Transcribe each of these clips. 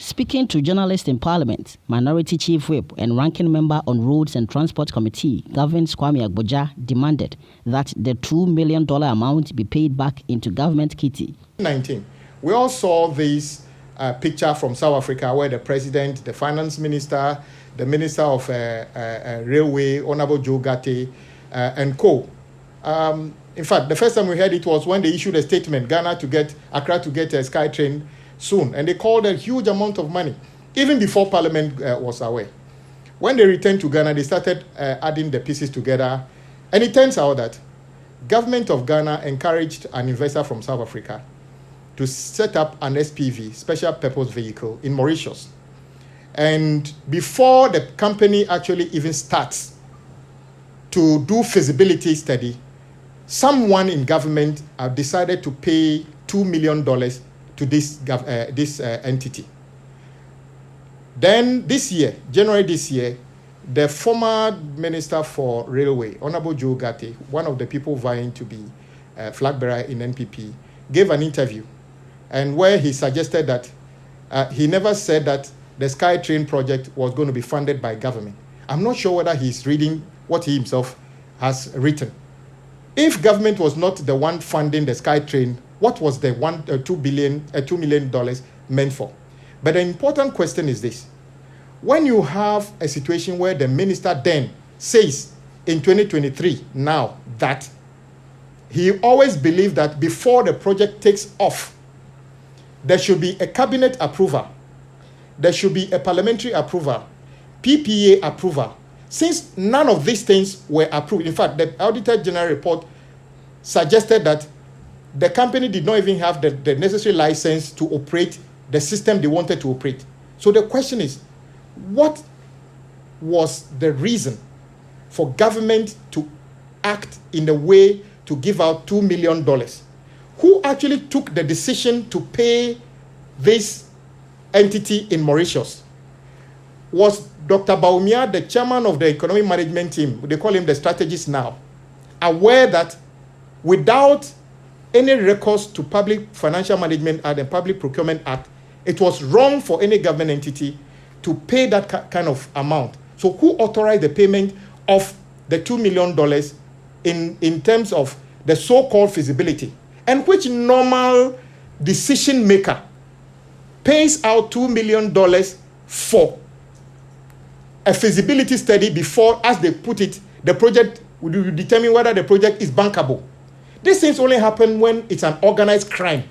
Speaking to journalists in Parliament, Minority Chief Whip and Ranking Member on Roads and Transport Committee, Gavin Kwame Agboja, demanded that the $2 million amount be paid back into government kitty. 19. We all saw this picture from South Africa where the president, the finance minister, the minister of railway, Honorable Joe Gatti, and co. In fact, the first time we heard it was when they issued a statement, Accra to get a Sky Train soon, and they called a huge amount of money, even before Parliament was aware. When they returned to Ghana, they started adding the pieces together, and it turns out that government of Ghana encouraged an investor from South Africa to set up an SPV, special purpose vehicle, in Mauritius. And before the company actually even starts to do feasibility study, someone in government decided to pay $2 million to this entity. Then this year, January this year, the former Minister for Railway, Honorable Joe Gatti, one of the people vying to be flag bearer in NPP, gave an interview, and where he suggested that he never said that the Sky Train project was going to be funded by government. I'm not sure whether he's reading what he himself has written. If government was not the one funding the Sky Train, what was the $2 million meant for? But the important question is this. When you have a situation where the minister then says in 2023 now that he always believed that before the project takes off, there should be a cabinet approval, there should be a parliamentary approval, PPA approval. Since none of these things were approved, in fact, the Auditor General report suggested that the company did not even have the necessary license to operate the system they wanted to operate. So the question is, what was the reason for government to act in a way to give out $2 million? Who actually took the decision to pay this entity in Mauritius? Was Dr. Baumia, the chairman of the economic management team, they call him the strategist now, aware that without any recourse to Public Financial Management Act and Public Procurement Act, it was wrong for any government entity to pay that kind of amount? So who authorized the payment of the $2 million in terms of the so-called feasibility? And which normal decision maker pays out $2 million for a feasibility study before, as they put it, the project will determine whether the project is bankable? These things only happen when it's an organized crime,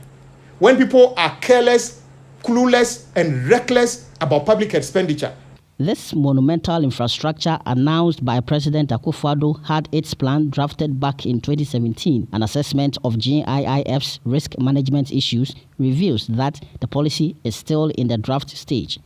when people are careless, clueless, and reckless about public expenditure. This monumental infrastructure announced by President Akufo-Addo had its plan drafted back in 2017. An assessment of GIIF's risk management issues reveals that the policy is still in the draft stage.